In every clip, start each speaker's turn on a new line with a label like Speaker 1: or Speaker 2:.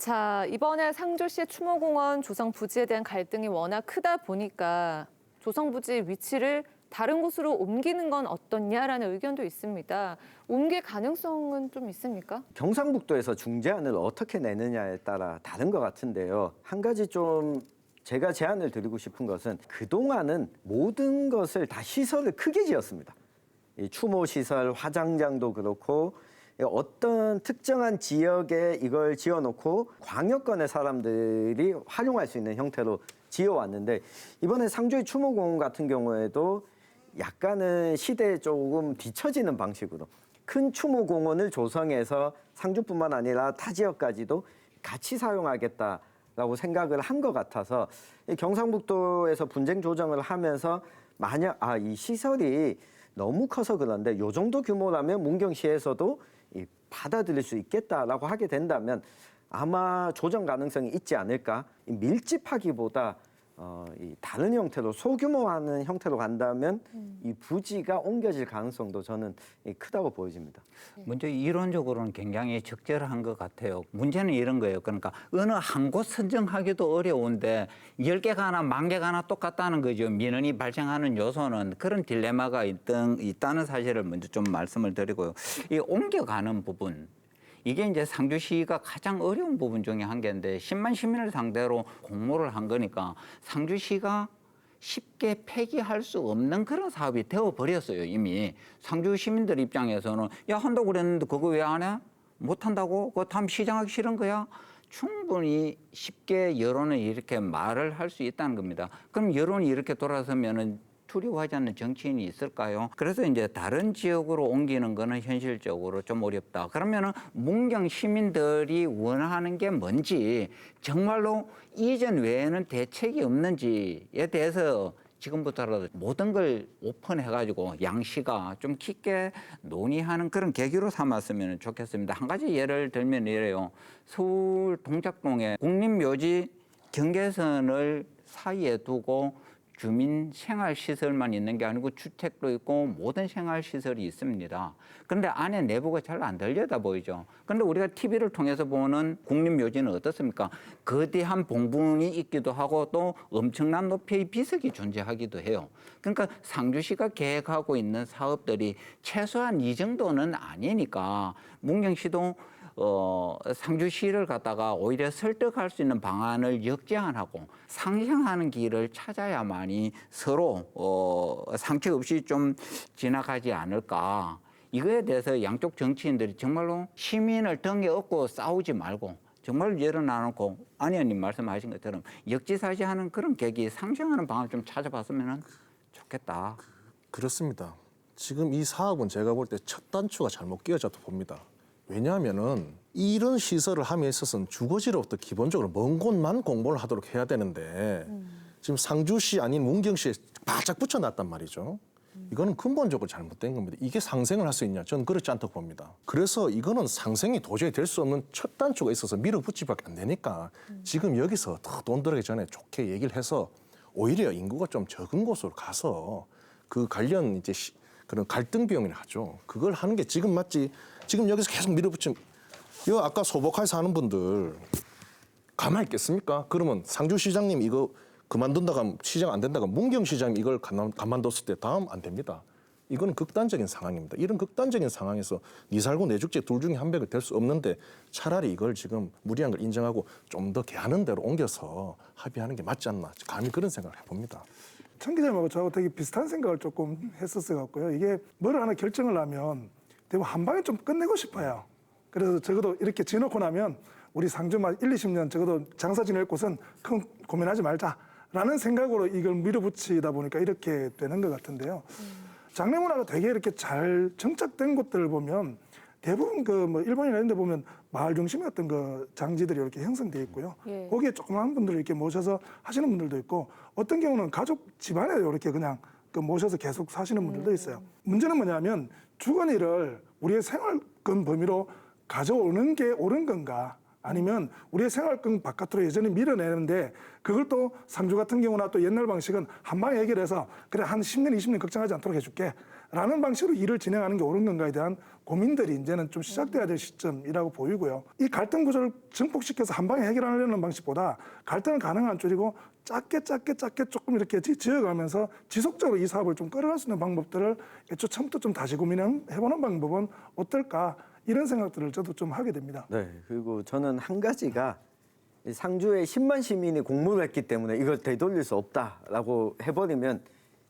Speaker 1: 자, 이번에 상주시 추모공원 조성 부지에 대한 갈등이 워낙 크다 보니까 조성 부지 위치를 다른 곳으로 옮기는 건 어떻냐라는 의견도 있습니다. 옮길 가능성은 좀 있습니까?
Speaker 2: 경상북도에서 중재안을 어떻게 내느냐에 따라 다른 것 같은데요. 한 가지 좀 제가 제안을 드리고 싶은 것은 그동안은 모든 것을 다 시설을 크게 지었습니다. 이 추모 시설, 화장장도 그렇고 어떤 특정한 지역에 이걸 지어놓고 광역권의 사람들이 활용할 수 있는 형태로 지어왔는데 이번에 상주의 추모공원 같은 경우에도 약간은 시대에 조금 뒤처지는 방식으로 큰 추모공원을 조성해서 상주뿐만 아니라 타 지역까지도 같이 사용하겠다라고 생각을 한 것 같아서 경상북도에서 분쟁 조정을 하면서 만약 이 시설이 너무 커서 그런데 요 정도 규모라면 문경시에서도 받아들일 수 있겠다라고 하게 된다면 아마 조정 가능성이 있지 않을까. 밀집하기보다 이 다른 형태로 소규모화하는 형태로 간다면 이 부지가 옮겨질 가능성도 저는 크다고 보여집니다.
Speaker 3: 먼저 이론적으로는 굉장히 적절한 것 같아요. 문제는 이런 거예요. 그러니까 어느 한 곳 선정하기도 어려운데 10개가 하나, 10,000개가 하나 똑같다는 거죠. 민원이 발생하는 요소는 그런 딜레마가 있다는 사실을 먼저 좀 말씀을 드리고요. 이 옮겨가는 부분. 이게 이제 상주시가 가장 어려운 부분 중에 한 개인데 10만 시민을 상대로 공모를 한 거니까 상주시가 쉽게 폐기할 수 없는 그런 사업이 되어버렸어요, 이미. 상주 시민들 입장에서는 야, 한다고 그랬는데 그거 왜 안 해? 못 한다고? 그거 다음 시정하기 싫은 거야? 충분히 쉽게 여론을 이렇게 말을 할 수 있다는 겁니다. 그럼 여론이 이렇게 돌아서면은 두려워하지 않는 정치인이 있을까요? 그래서 이제 다른 지역으로 옮기는 거는 현실적으로 좀 어렵다. 그러면은 문경 시민들이 원하는 게 뭔지 정말로 이전 외에는 대책이 없는지에 대해서 지금부터라도 모든 걸 오픈해가지고 양시가 좀 깊게 논의하는 그런 계기로 삼았으면 좋겠습니다. 한 가지 예를 들면 이래요. 서울 동작동에 국립묘지 경계선을 사이에 두고 주민 생활시설만 있는 게 아니고 주택도 있고 모든 생활시설이 있습니다. 그런데 안에 내부가 잘 안 들여다 보이죠. 그런데 우리가 TV를 통해서 보는 국립묘지는 어떻습니까? 거대한 봉분이 있기도 하고 또 엄청난 높이의 비석이 존재하기도 해요. 그러니까 상주시가 계획하고 있는 사업들이 최소한 이 정도는 아니니까 문경시도 상주시를 갖다가 오히려 설득할 수 있는 방안을 역제안하고 상생하는 길을 찾아야만이 서로 상처 없이 좀 지나가지 않을까. 이거에 대해서 양쪽 정치인들이 정말로 시민을 등에 업고 싸우지 말고 정말 열어놔놓고 안 의원님 말씀하신 것처럼 역지사지하는 그런 계기, 상생하는 방안을 좀 찾아봤으면 좋겠다.
Speaker 4: 그렇습니다. 지금 이 사업은 제가 볼 때 첫 단추가 잘못 끼어졌다고 봅니다. 왜냐하면은 이런 시설을 함에 있어서는 주거지로부터 기본적으로 먼 곳만 공모를 하도록 해야 되는데 지금 상주시 아닌 문경시에 바짝 붙여놨단 말이죠. 이거는 근본적으로 잘못된 겁니다. 이게 상생을 할 수 있냐? 저는 그렇지 않다고 봅니다. 그래서 이거는 상생이 도저히 될 수 없는 첫 단추가 있어서 밀어붙이밖에 안 되니까 지금 여기서 더 돈 들어가기 전에 좋게 얘기를 해서 오히려 인구가 좀 적은 곳으로 가서 그 관련 이제 그런 갈등 비용이라 하죠. 그걸 하는 게 지금 맞지. 지금 여기서 계속 밀어붙이면 이거 아까 소복하게 사는 분들 가만히 있겠습니까? 그러면 상주시장님 이거 그만둔다가 시장 안 된다가 문경시장님 이걸 가만뒀을 때 다음 안 됩니다. 이거는 극단적인 상황입니다. 이런 극단적인 상황에서 니 살고 내 죽지 둘 중에 한 백이 될 수 없는데 차라리 이걸 지금 무리한 걸 인정하고 좀 더 개하는 대로 옮겨서 합의하는 게 맞지 않나. 감히 그런 생각을 해봅니다.
Speaker 5: 천 기자님하고 저하고 되게 비슷한 생각을 조금 했었어 갖고요. 이게 뭐를 하나 결정을 하면 대부분 한 방에 좀 끝내고 싶어요. 그래서 적어도 이렇게 지어놓고 나면 우리 상주만 1, 20년 적어도 장사 지낼 곳은 큰 고민하지 말자라는 생각으로 이걸 밀어붙이다 보니까 이렇게 되는 것 같은데요. 장례 문화가 되게 이렇게 잘 정착된 곳들을 보면 대부분 그 뭐 일본이나 이런 데 보면 마을 중심의 어떤 그 장지들이 이렇게 형성돼 있고요.
Speaker 1: 예.
Speaker 5: 거기에 조그마한 분들을 이렇게 모셔서 하시는 분들도 있고 어떤 경우는 가족 집안에 이렇게 그냥 그 모셔서 계속 사시는 분들도 있어요. 문제는 뭐냐면 주거니를 우리의 생활권 범위로 가져오는 게 옳은 건가? 아니면 우리의 생활권 바깥으로 여전히 밀어내는데 그걸 또 상주 같은 경우나 또 옛날 방식은 한 방에 해결해서 그래 한 10년, 20년 걱정하지 않도록 해줄게 라는 방식으로 일을 진행하는 게 옳은 건가에 대한 고민들이 이제는 좀 시작돼야 될 시점이라고 보이고요. 이 갈등 구조를 증폭시켜서 한 방에 해결하려는 방식보다 갈등을 가능한 줄이고 작게 조금 이렇게 지어가면서 지속적으로 이 사업을 좀 끌어갈 수 있는 방법들을 애초 처음부터 좀 다시 고민해보는 방법은 어떨까 이런 생각들을 저도 좀 하게 됩니다.
Speaker 2: 네, 그리고 저는 한 가지가 이 상주에 10만 시민이 공모를 했기 때문에 이걸 되돌릴 수 없다라고 해버리면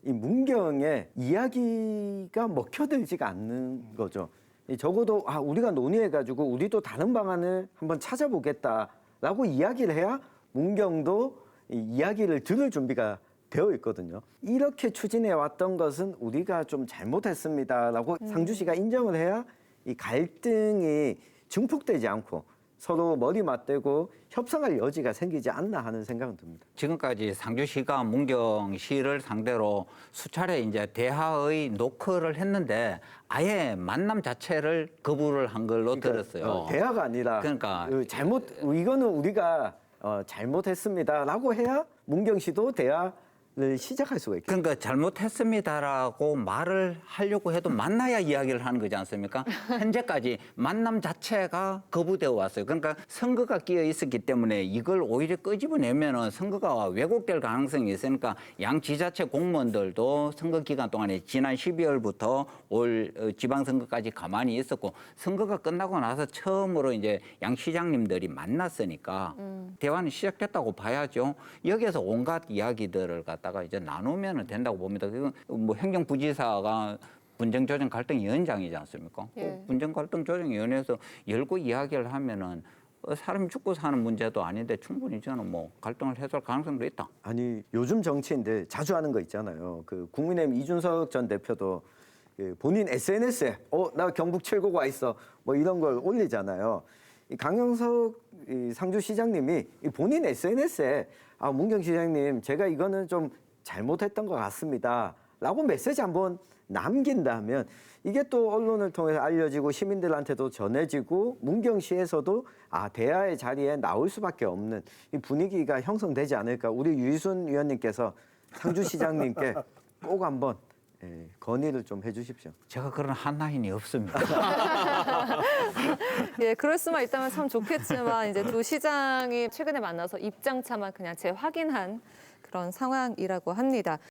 Speaker 2: 이 문경의 이야기가 먹혀들지가 않는 거죠. 적어도 우리가 논의해가지고 우리도 다른 방안을 한번 찾아보겠다라고 이야기를 해야 문경도 이 이야기를 들을 준비가 되어 있거든요. 이렇게 추진해 왔던 것은 우리가 좀 잘못했습니다라고 상주시가 인정을 해야 이 갈등이 증폭되지 않고 서로 머리 맞대고 협상할 여지가 생기지 않나 하는 생각은 듭니다.
Speaker 3: 지금까지 상주시가 문경시를 상대로 수차례 이제 대화의 노크를 했는데 아예 만남 자체를 거부를 한 걸로 들었어요.
Speaker 2: 대화가 아니라
Speaker 3: 그러니까
Speaker 2: 이거는 우리가 잘못했습니다라고 해야 문경시도 대화를 시작할 수가 있겠죠.
Speaker 3: 그러니까 잘못했습니다라고 말을 하려고 해도 만나야 이야기를 하는 거지 않습니까? 현재까지 만남 자체가 거부되어 왔어요. 그러니까 선거가 끼어 있었기 때문에 이걸 오히려 끄집어내면은 선거가 왜곡될 가능성이 있으니까 양 지자체 공무원들도 선거 기간 동안에 지난 12월부터 올 지방선거까지 가만히 있었고 선거가 끝나고 나서 처음으로 이제 양 시장님들이 만났으니까 대화는 시작됐다고 봐야죠. 여기에서 온갖 이야기들을 갖다가 이제 나누면 된다고 봅니다. 그건 뭐 행정부지사가 분쟁조정 갈등위원장이지 않습니까?
Speaker 1: 예.
Speaker 3: 분쟁 갈등 조정위원회에서 열고 이야기를 하면은 사람이 죽고 사는 문제도 아닌데 충분히 저는 뭐 갈등을 해소할 가능성도 있다.
Speaker 2: 아니 요즘 정치인들 자주 하는 거 있잖아요. 그 국민의힘 이준석 전 대표도 그 본인 SNS에 나 경북 칠곡 와 있어 뭐 이런 걸 올리잖아요. 이 강영석 이 상주시장님이 이 본인 SNS에 문경시장님 제가 이거는 좀 잘못했던 것 같습니다라고 메시지 한번 남긴다면 이게 또 언론을 통해서 알려지고 시민들한테도 전해지고 문경시에서도 대화의 자리에 나올 수밖에 없는 이 분위기가 형성되지 않을까. 우리 유희순 위원님께서 상주시장님께 꼭 한번 건의를 좀 해주십시오.
Speaker 3: 제가 그런 한라인이 없습니다.
Speaker 1: 예, 그럴 수만 있다면 참 좋겠지만 이제 두 시장이 최근에 만나서 입장차만 그냥 재확인한 그런 상황이라고 합니다.